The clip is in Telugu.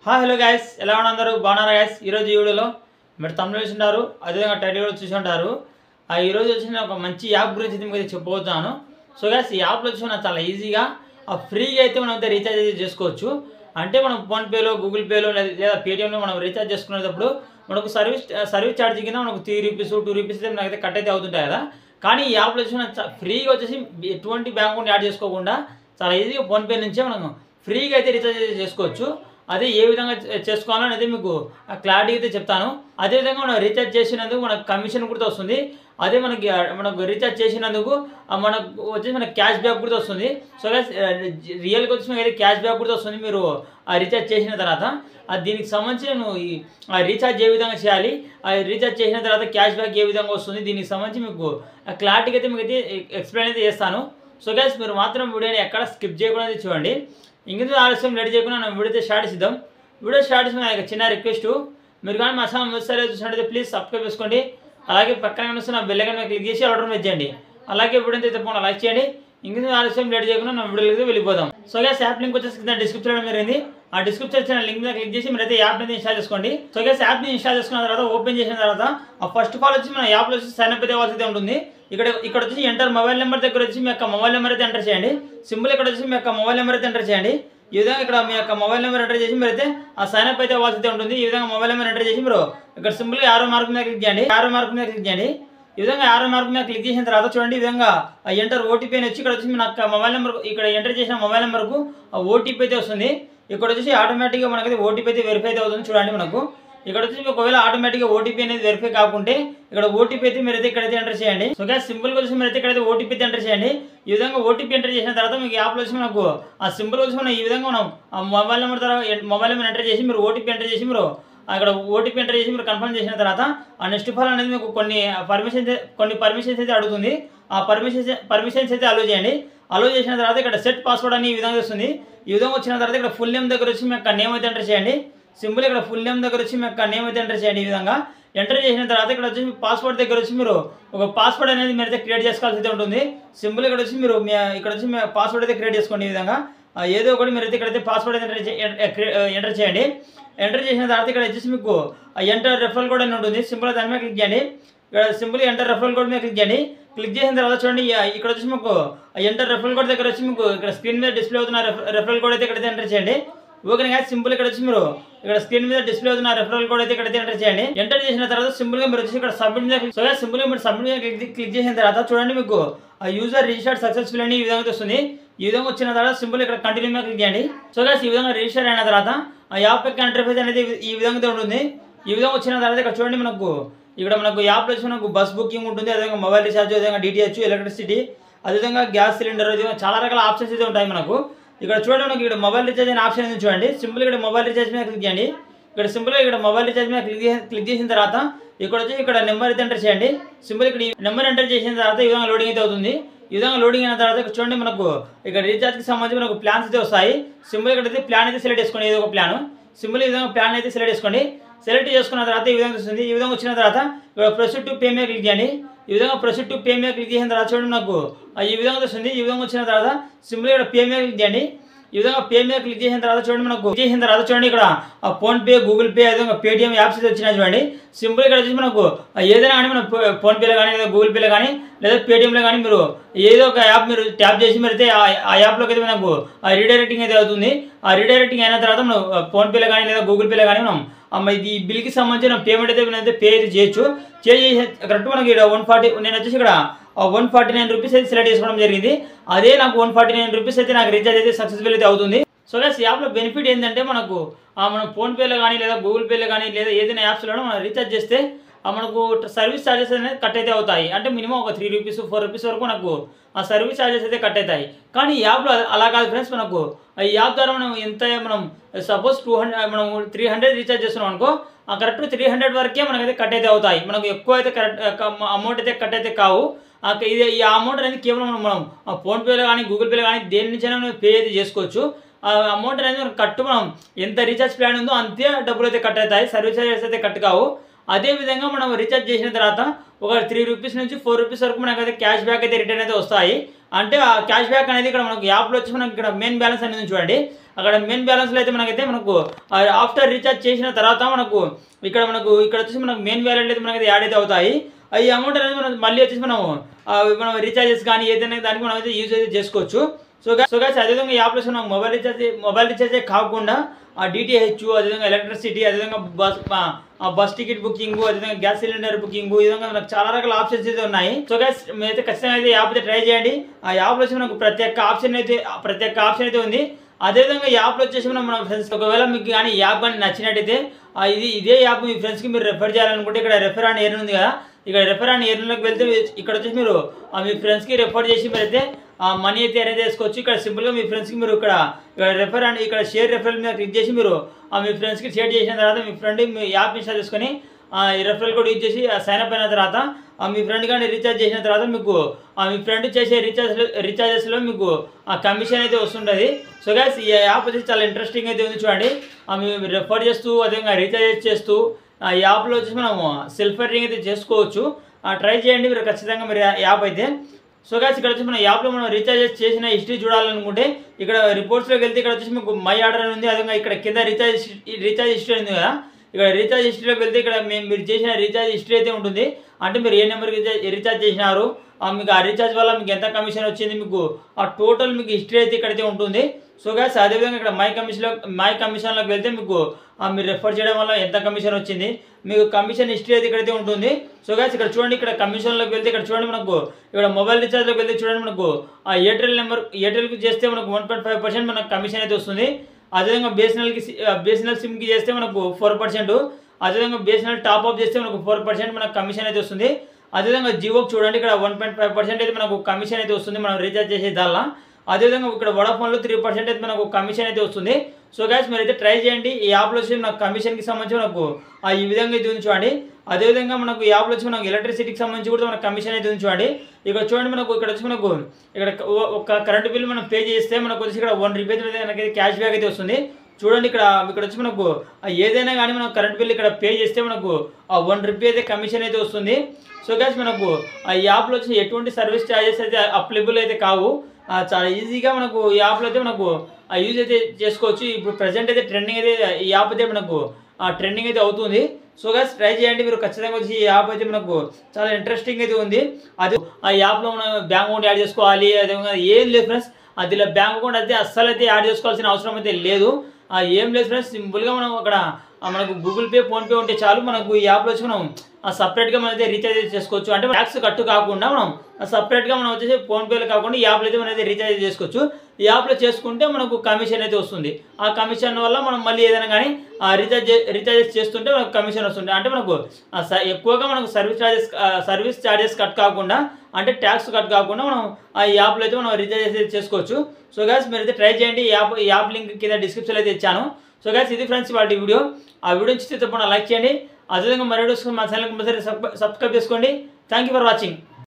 హాయ్ హలో గైస్, ఎలా ఉన్నారు? బాగున్నారా గైస్? ఈరోజు ఈ వీడియోలో మీరు తమిళ చూసి ఉంటారు, అదేవిధంగా టైటిల్ కూడా చూసి ఉంటారు. ఈరోజు వచ్చిన ఒక మంచి యాప్ గురించి మీకు అయితే చెప్పబోతున్నాను. సో గైస్, ఈ యాప్లో వచ్చి మనం చాలా ఈజీగా ఫ్రీగా అయితే మనం అయితే రీఛార్జ్ అయితే చేసుకోవచ్చు. అంటే మనం ఫోన్పేలో, గూగుల్ పేలో లేదా పేటిఎంలో మనం రీఛార్జ్ చేసుకునేటప్పుడు మనకు సర్వీస్ ఛార్జ్ కింద మనకు ₹3, ₹2 అయితే మనకైతే కట్ అయితే అవుతుంటాయి కదా. కానీ ఈ యాప్లో వచ్చి మనం ఫ్రీగా వచ్చేసి ఎటువంటి బ్యాంక్ అకౌంట్ యాడ్ చేసుకోకుండా చాలా ఈజీగా ఫోన్పే నుంచే మనం ఫ్రీగా అయితే రీఛార్జ్ అయితే చేసుకోవచ్చు. అదే ఏ విధంగా చేసుకోవాలో అనేది మీకు క్లారిటీ అయితే చెప్తాను. అదేవిధంగా మనం రీఛార్జ్ చేసినందుకు మనకు కమిషన్ కూడా వస్తుంది. అదే మనకు రీఛార్జ్ చేసినందుకు మనకు వచ్చేసి మనకు క్యాష్ బ్యాక్ కూడా వస్తుంది. సో రియల్గా వచ్చి మీకు అయితే క్యాష్ బ్యాక్ కూడా వస్తుంది మీరు రీఛార్జ్ చేసిన తర్వాత. దీనికి సంబంధించి నేను రీఛార్జ్ ఏ విధంగా చేయాలి, రీఛార్జ్ చేసిన తర్వాత క్యాష్ బ్యాక్ ఏ విధంగా వస్తుంది, దీనికి సంబంధించి మీకు క్లారిటీగా అయితే మీకు అయితే ఎక్స్ప్లెయిన్ అయితే చేస్తాను. సో గైస్, మీరు మాత్రం వీడియోని ఎక్కడ స్కిప్ చేయకుండా చూడండి. ఇంకెందుకు ఆలస్యం లేట్ చేయకుండా మనం వీడియో స్టార్ట్ చేద్దాం. వీడియో స్టార్ట్ చేసిన నాకు చిన్న రిక్వెస్ట్, మీరు కానీ మా ఛానల్ మొదటిసారి చూసినట్టయితే ప్లీజ్ సబ్స్క్రైబ్ చేసుకోండి. అలాగే పక్కన కనిపిస్తున్న బెల్ ఐకాన్ మీద క్లిక్ చేసి ఆర్డర్ మీద చేయండి. అలాగే వీడియో అయితే తప్పకుండా లైక్ చేయండి. ఇంకెందుకు ఆలస్యం లేట్ చేయకుండా మనం వీడియోకి వెళ్ళిపోదాం. సో గైస్, యాప్ లింక్ వచ్చేసి కింద డిస్క్రిప్షన్ జరిగింది. ఆ డిస్క్రిప్షన్ లింక్ మీద క్లిక్ చేసి మీరైతే యాప్ అయితే ఇన్స్టాల్ చేసుకోండి. సో గైస్, యాప్ని ఇన్స్టాల్ చేసుకున్న తర్వాత ఓపెన్ చేసిన తర్వాత ఫస్ట్ ఆఫ్ ఆల్ వచ్చి మన యాప్లో వచ్చి సైన్ అప్ అయితే అవ్వాల్సి ఉంటుంది. ఇక్కడ వచ్చి ఎంటర్ మొబైల్ నెంబర్ దగ్గర వచ్చి మీ యొక్క మొబైల్ నెంబర్ అయితే ఎంటర్ చేయండి. సింపుల్ ఇక్కడ వచ్చి మీ యొక్క మొబైల్ నెంబర్ అయితే ఎంటర్ చేయండి. ఈ విధంగా ఇక్కడ మీ యొక్క మొబైల్ నెంబర్ ఎంటర్ చేసి మీరైతే ఆ సైన్ అప్ అయితే అవ్వాల్సి ఉంటుంది. ఈ విధంగా మొబైల్ నెంబర్ ఎంటర్ చేసి మీరు ఇక్కడ సింపుల్గా యారో మార్క్ మీద క్లిక్ చేయండి. ఈ విధంగా యారో మార్క్ మీద క్లిక్ చేసిన తర్వాత చూడండి, ఈ విధంగా ఎంటర్ ఓటీపీ అని వచ్చి ఇక్కడ వచ్చి మన మొబైల్ నెంబర్ ఇక్కడ ఎంటర్ చేసిన మొబైల్ నెంబర్కు ఓటీపీ అయితే వస్తుంది. ఇక్కడ వచ్చేసి ఆటోమేటిక్గా మనకైతే ఓటీపీ అయితే వెరిఫై అయితే అవుతుంది. చూడండి, మనకు ఇక్కడ వచ్చి ఒకవేళ ఆటోమేటిక్గా ఓటీపీ అనేది వెరిఫై కాకుంటే ఇక్కడ ఓటీపీ అయితే మీరైతే ఇక్కడైతే ఎంటర్ చేయండి. సో గ్యాస్, సింపుల్గా వచ్చి మీరైతే ఇక్కడైతే ఓటీపీ అయితే ఎంటర్ చేయండి. ఈ విధంగా ఓటీపీ ఎంటర్ చేసిన తర్వాత మీకు యాప్లో వచ్చి మనకు ఆ సింపుల్ వచ్చి మనం ఈ విధంగా మనం ఆ మొబైల్ నెంబర్ ఎంటర్ చేసి మీరు ఓటీపీ ఎంటర్ చేసి మీరు అక్కడ ఓటీపీ ఎంటర్ చేసి మీరు కన్ఫర్మ్ చేసిన తర్వాత ఆ నెక్స్ట్ ఫాల్ అనేది మీకు కొన్ని పర్మిషన్స్ అయితే అడుగుతుంది. ఆ పర్మిషన్స్ అయితే అలో చేయండి. అలో చేసిన తర్వాత ఇక్కడ సెట్ పాస్వర్డ్ అని ఈ విధంగా వస్తుంది. ఈ విధంగా వచ్చిన తర్వాత ఇక్కడ ఫుల్ నేమ్ దగ్గర వచ్చి మీ యొక్క నేమ్ అయితే ఎంటర్ చేయండి. సింపుల్ ఇక్కడ ఫుల్ నేమ్ దగ్గర వచ్చి మీ యొక్క నేమ్ అయితే ఎంటర్ చేయండి. ఈ విధంగా ఎంటర్ చేసిన తర్వాత ఇక్కడ వచ్చి పాస్వర్డ్ దగ్గర వచ్చి మీరు ఒక పాస్వర్డ్ అనేది మీరైతే క్రియేట్ చేసుకోవాల్సి అయితే ఉంటుంది. సింపుల్ ఇక్కడ వచ్చి మీరు ఇక్కడ వచ్చి మీ పాస్వర్డ్ అయితే క్రియేట్ చేసుకోండి. ఈ విధంగా ఏదో ఒకటి మీరైతే ఇక్కడైతే పాస్వర్డ్ అయితే ఎంటర్ చేయండి. ఎంటర్ చేసిన తర్వాత ఇక్కడ వచ్చేసి మీకు ఎంటర్ రెఫరల్ కోడ్ అని ఉంటుంది. సింపుల్గా దాని మీద క్లిక్ చేయండి. ఇక్కడ సింపుల్గా ఎంటర్ రెఫరల్ కోడ్ మీద క్లిక్ చేయండి. క్లిక్ చేసిన తర్వాత చూడండి, ఇక్కడ వచ్చి మీకు ఎంటర్ రెఫరల్ కోడ్ దగ్గర వచ్చి మీకు ఇక్కడ స్క్రీన్ మీద డిస్ప్లే అవుతున్న రెఫరల్ కోడ్ అయితే ఇక్కడైతే ఎంటర్ చేయండి. ఓకే గాయ్స్, సింపుల్ ఇక్కడ వచ్చి మీరు ఇక్కడ స్క్రీన్ మీద డిస్ప్లే అవుతున్న రెఫరల్ కోడ్ అయితే ఇక్కడైతే ఎంటర్ చేయండి. ఎంటర్ చేసిన తర్వాత సింపుల్గా మీరు వచ్చి ఇక్కడ సబ్మిట్ మీద సింపుల్గా మీరు సబ్మిట్ మీద క్లిక్ చేసిన తర్వాత చూడండి, మీకు యూజర్ రిజిస్టర్డ్ సక్సెస్ఫుల్ అని ఈ విధంగా వస్తుంది. ఈ విధంగా వచ్చిన తర్వాత సింపుల్ ఇక్కడ కంటిన్యూ మీద క్లిక్ చేయండి. సో గాయ్స్, ఈ విధంగా రిజిస్టర్ అయిన తర్వాత ఆ యాప్ యొక్క ఇంటర్ఫేస్ అనేది ఈ విధంగా ఉంటుంది. ఈ విధంగా వచ్చిన తర్వాత ఇక్కడ చూడండి, మనకు యాప్లో వచ్చి మనకు బస్ బుకింగ్ ఉంటుంది, అదేవిధంగా మొబైల్ రీఛార్జ్, అదేవిధంగా డిటిహెచ్, ఎలక్ట్రిసిటీ, అదేవిధంగా గ్యాస్ సిలిండర్, చాలా రకాల ఆప్షన్స్ అయితే ఉంటాయి మనకు. ఇక్కడ చూడండి, మనకి ఇక్కడ మొబైల్ రీఛార్జ్ అనే ఆప్షన్ ఉంది. చూడండి, సింపుల్ ఇక్కడ మొబైల్ రీఛార్జ్ మీద క్లిక్ చేయండి. ఇక్కడ సింపుల్గా ఇక్కడ మొబైల్ రీఛార్జ్ మీద క్లిక్ చేసిన తర్వాత ఇక్కడ వచ్చి ఇక్కడ నెంబర్ అయితే ఎంటర్ చేయండి. సింపుల్ ఇక్కడ నెంబర్ ఎంటర్ చేసిన తర్వాత ఈ విధంగా లోడింగ్ అయితే అవుతుంది. ఈ విధంగా లోడింగ్ అయిన తర్వాత ఇక్కడ చూడండి, మనకు ఇక్కడ రీఛార్జ్కి సంబంధించి మనకు ప్లాన్స్ అయితే వస్తాయి. సింపుల్ ఇక్కడ అయితే ప్లాన్ అయితే సెలెక్ట్ చేసుకోండి, ఏదో ఒక ప్లాన్. సింపుల్ ఈ విధంగా ప్లాన్ అయితే సెలెక్ట్ చేసుకోండి. సెలెక్ట్ చేసుకున్న తర్వాత ఈ విధంగా వస్తుంది. ఈ విధంగా వచ్చిన తర్వాత ఇక్కడ ప్రొసీడ్ టు పే మీద క్లిక్ చేయండి. ఈ విధంగా ప్రొసీడ్ టు పే మీద క్లిక్ చేసిన తర్వాత చూడండి, నాకు ఈ విధంగా వస్తుంది. ఈ విధంగా వచ్చిన తర్వాత సింపుల్ ఇక్కడ పే మీద క్లిక్ చేయండి. ఈ విధంగా పే మీద క్లిక్ చేసిన తర్వాత చూడండి, ఇక్కడ ఫోన్పే, గూగుల్ పే, అదేవిధంగా పేటిఎం యాప్స్ అయితే వచ్చినాయి. చూడండి, సింపుల్ ఇక్కడ వచ్చి మనకు ఏదైనా కానీ మనం ఫోన్పేలో కానీ లేదా గూగుల్ పేలో కానీ లేదా పేటిఎంలో కానీ మీరు ఏదో ఒక యాప్ మీరు ట్యాప్ చేసి మీరైతే ఆ యాప్లోకి అయితే మనకు రీడైరెక్టింగ్ అయితే అవుతుంది. ఆ రీడైరెక్టింగ్ అయిన తర్వాత మనం ఫోన్పేలో కానీ లేదా గూగుల్ పేలో కానీ మనం ఇది బిల్కి సంబంధించిన పేమెంట్ అయితే పే అయితే చేయొచ్చు. చేసి కరెక్ట్ మనకి ఇక్కడ 140 నేను వచ్చేసి ఇక్కడ ₹149 అయితే సెలెక్ట్ చేసుకోవడం జరిగింది. అదే నాకు ₹149 అయితే నాకు రీఛార్జ్ అయితే సక్సెస్ఫుల్ అయితే అవుతుంది. సో గైస్, ఈ యాప్లో బెనిఫిట్ ఏంటంటే మనం ఫోన్పేలో కానీ లేదా గూగుల్ పేలో కానీ లేదా ఏదైనా యాప్స్లో మనం రీఛార్జ్ చేస్తే మనకు సర్వీస్ ఛార్జెస్ అనేది కట్ అయితే అవుతాయి. అంటే మినిమం ఒక ₹3, ₹4 వరకు మనకు ఆ సర్వీస్ ఛార్జెస్ అయితే కట్ అవుతాయి. కానీ ఈ యాప్లో అలా కాదు ఫ్రెండ్స్. మనకు ఈ యాప్ ద్వారా మనం సపోజ్ 200 300 రీఛార్జ్ చేస్తున్నాం అనుకో, కరెక్ట్ 300 వరకే మనకైతే కట్ అయితే అవుతాయి. మనకు ఎక్కువ అయితే అమౌంట్ అయితే కట్ అయితే కావు. ఈ అమౌంట్ అనేది కేవలం మనం ఫోన్పేలో కానీ గూగుల్ పేలో కానీ దేని నుంచైనా మనం పే అయితే చేసుకోవచ్చు. ఆ అమౌంట్ అనేది మనం ఎంత రీఛార్జ్ ప్లాన్ ఉందో అంతే డబ్బులు అయితే కట్ అవుతాయి. సర్వీస్ ఛార్జెస్ అయితే కట్ కావు. అదేవిధంగా మనం రీఛార్జ్ చేసిన తర్వాత ఒక 3 రూపీస్ నుంచి 4 రూపీస్ వరకు మనకైతే క్యాష్ బ్యాక్ అయితే రిటర్న్ అయితే వస్తాయి. అంటే ఆ క్యాష్ బ్యాక్ అనేది ఇక్కడ మనకు యాప్లో వచ్చి మనకి ఇక్కడ మెయిన్ బ్యాలెన్స్ అనేది చూడండి. అక్కడ మెయిన్ బ్యాలెన్స్లో అయితే మనకు ఆఫ్టర్ రీఛార్జ్ చేసిన తర్వాత మనకు ఇక్కడ వచ్చేసి మనకు మెయిన్ వ్యాలెట్ అయితే మనకైతే యాడ్ అయితే అవుతాయి. ఈ అమౌంట్ అనేది మనం మళ్ళీ వచ్చేసి మనం రీఛార్జెస్ కానీ ఏదైనా దానికి మనం అయితే యూజ్ అయితే చేసుకోవచ్చు. సో గైస్ అదేవిధంగా యాప్లో మనం మొబైల్ రీఛార్జే కాకుండా డిటిహెచ్, అదేవిధంగా ఎలక్ట్రిసిటీ, అదేవిధంగా బస్ టికెట్ బుకింగ్, అదేవిధంగా గ్యాస్ సిలిండర్ బుకింగ్, ఈ విధంగా మనకు చాలా రకాల ఆప్షన్స్ అయితే ఉన్నాయి. సో గైస్ మీరైతే ఖచ్చితంగా అయితే యాప్ అయితే ట్రై చేయండి. ఆ యాప్లో వచ్చి మనకు ప్రత్యేక ఆప్షన్ అయితే ఉంది. అదేవిధంగా యాప్లో వచ్చేసి మన ఫ్రెండ్స్ ఒకవేళ మీకు కానీ యాప్ కానీ నచ్చినట్టయితే ఇదే యాప్ మీ ఫ్రెండ్స్కి మీరు రెఫర్ చేయాలనుకుంటే ఇక్కడ రెఫర్ అని ఎర్న్ ఉంది కదా, ఇక్కడ రెఫర్ అని ఎర్న్లోకి వెళ్తే ఇక్కడ వచ్చేసి మీరు మీ ఫ్రెండ్స్కి రెఫర్ చేసి మీరైతే మనీ అయితే అరేంజ్ చేసుకోవచ్చు. ఇక్కడ సింపుల్గా మీ ఫ్రెండ్స్కి మీరు ఇక్కడ రెఫర్ అని ఇక్కడ షేర్ రెఫరల్ మీద క్లిక్ చేసి మీరు మీ ఫ్రెండ్స్కి షేర్ చేసిన తర్వాత మీ ఫ్రెండ్ మీ యాప్ ఇన్స్టాల్ చేసుకొని రెఫరల్ కోడ్ యూజ్ చేసి సైన్అప్ అయిన తర్వాత మీ ఫ్రెండ్ కానీ రీఛార్జ్ చేసిన తర్వాత మీకు మీ ఫ్రెండ్ చేసే రీఛార్జెస్లో మీకు కమిషన్ అయితే వస్తుంటుంది. సో గైస్ ఈ యాప్ వచ్చేసి చాలా ఇంట్రెస్టింగ్ అయితే ఉంది చూడండి. మీరు రెఫర్ చేస్తూ అదేవిధంగా రీఛార్జ్ చేస్తూ ఈ యాప్లో వచ్చేసి మనము సెల్ఫ్ ఎర్నింగ్ అయితే చేసుకోవచ్చు. ట్రై చేయండి మీరు ఖచ్చితంగా మీరు యాప్ అయితే. సో గైస్ ఇక్కడ వచ్చి మన యాప్లో మనం రీఛార్జ్ చేసిన హిస్టరీ చూడాలనుకుంటే ఇక్కడ రిపోర్ట్స్లోకి వెళ్తే ఇక్కడ వచ్చేసి మీకు మై ఆర్డర్ అని ఉంది. అదేవిధంగా ఇక్కడ కింద రీఛార్జ్ హిస్టరీ ఉంది కదా, ఇక్కడ రీఛార్జ్ హిస్టరీలోకి వెళ్తే ఇక్కడ మీరు చేసిన రీఛార్జ్ హిస్టరీ అయితే ఉంటుంది. అంటే మీరు ఏ నెంబర్కి రీఛార్జ్ చేసినారు, మీకు ఆ రీఛార్జ్ వల్ల మీకు ఎంత కమిషన్ వచ్చింది, మీకు ఆ టోటల్ మీకు హిస్టరీ అయితే ఇక్కడైతే ఉంటుంది. సో గైస్ అదేవిధంగా ఇక్కడ మై కమిషన్లోకి వెళ్తే మీకు మీరు రెఫర్ చేయడం వల్ల ఎంత కమిషన్ వచ్చింది, మీకు కమిషన్ హిస్టరీ అయితే ఇక్కడైతే ఉంటుంది. సో గైస్ ఇక్కడ చూడండి, ఇక్కడ కమిషన్లోకి వెళ్తే ఇక్కడ చూడండి మనకు ఇక్కడ మొబైల్ రీఛార్జ్లోకి వెళ్తే చూడండి మనకు ఎయిర్టెల్కి చేస్తే మనకు 1.5% మనకు కమిషన్ అయితే వస్తుంది. అదేవిధంగా బిఎస్ఎన్ఎల్ సిమ్కి చేస్తే మనకు 4%, అదేవిధంగా బిఎస్ఎన్ఎల్ టాప్అప్ చేస్తే మనకు 4% మనకు కమిషన్ అయితే వస్తుంది. అదేవిధంగా జియోకి చూడండి ఇక్కడ 1.5% అయితే మనకు కమిషన్ అయితే వస్తుంది మనం రీఛార్జ్ చేసే దానిలో. అదేవిధంగా ఇక్కడ వడాఫోన్లో 3% అయితే మనకు కమిషన్ అయితే వస్తుంది. సో గైస్ మీరైతే ట్రై చేయండి. ఈ యాప్లో వచ్చి మనకు కమిషన్కి సంబంధించి మనకు ఈ విధంగా అయితే ఉంది చూడండి. అదేవిధంగా మనకు ఈ యాప్లో వచ్చి మనకు ఎలక్ట్రిసిటీకి సంబంధించి కూడా మనకు కమిషన్ అయితే ఉంది చూడండి. ఇక్కడ చూడండి ఇక్కడ వచ్చి మనకు ఇక్కడ ఒక కరెంట్ బిల్ మనం పే చేస్తే మనకు వచ్చి ఇక్కడ 1 రూపీ అయితే మనకి క్యాష్ బ్యాక్ అయితే వస్తుంది. చూడండి ఇక్కడ వచ్చి మనకు ఏదైనా కానీ మనం కరెంట్ బిల్ ఇక్కడ పే చేస్తే మనకు 1 రూపీ అయితే కమిషన్ అయితే వస్తుంది. సో గైస్ మనకు ఈ యాప్లో వచ్చి ఎటువంటి సర్వీస్ ఛార్జెస్ అయితే అప్లికబుల్ అయితే కావు. చాలా ఈజీగా మనకు ఈ యాప్లో అయితే మనకు యూజ్ అయితే చేసుకోవచ్చు. ఇప్పుడు ప్రజెంట్ అయితే ట్రెండింగ్ అయితే ఈ యాప్ అయితే మనకు ట్రెండింగ్ అయితే అవుతుంది. సో గైస్ ట్రై చేయండి మీరు ఖచ్చితంగా వచ్చి ఈ యాప్ అయితే మనకు చాలా ఇంట్రెస్టింగ్ అయితే ఉంది. అదే ఆ యాప్లో మనం బ్యాంక్ అకౌంట్ యాడ్ చేసుకోవాలి అదేవిధంగా ఏం లేదు ఫ్రెండ్స్, అదిలో బ్యాంక్ అకౌంట్ అయితే అస్సలు అయితే యాడ్ చేసుకోవాల్సిన అవసరం అయితే లేదు. ఏం లేదు ఫ్రెండ్స్, సింపుల్గా మనం అక్కడ మనకు గూగుల్ పే, ఫోన్పే ఉంటే చాలు. మనకు ఈ యాప్లో వచ్చి మనం సపరేట్గా మనం అయితే రీఛార్జ్ చేసుకోవచ్చు. అంటే ట్యాక్స్ కట్టు కాకుండా మనం సపరేట్గా మనం వచ్చేసి ఫోన్పేలో కాకుండా ఈ యాప్లో అయితే మనం అయితే రీఛార్జ్ చేసుకోవచ్చు. ఈ యాప్లో చేసుకుంటే మనకు కమిషన్ అయితే వస్తుంది. ఆ కమిషన్ వల్ల మనం మళ్ళీ ఏదైనా కానీ రీఛార్జెస్ చేస్తుంటే మనకు కమిషన్ వస్తుంది. అంటే మనకు ఎక్కువగా మనకు సర్వీస్ ఛార్జెస్ కట్ కాకుండా అంటే ట్యాక్స్ కట్ కాకుండా మనం ఈ యాప్లో అయితే మనం రీఛార్జ్ అయితే చేసుకోవచ్చు. సో గైస్ మీరైతే ట్రై చేయండి. ఈ యాప్ లింక్ కింద డిస్క్రిప్షన్లో అయితే ఇచ్చాను. సో గైస్ ఇది ఫ్రెండ్స్ వాటి వీడియో. ఆ వీడియో నచ్చితే తప్పకుండా లైక్ చేయండి. అదేవిధంగా మరో మా ఛానల్కి సబ్స్క్రైబ్ చేసుకోండి. Thank you for watching.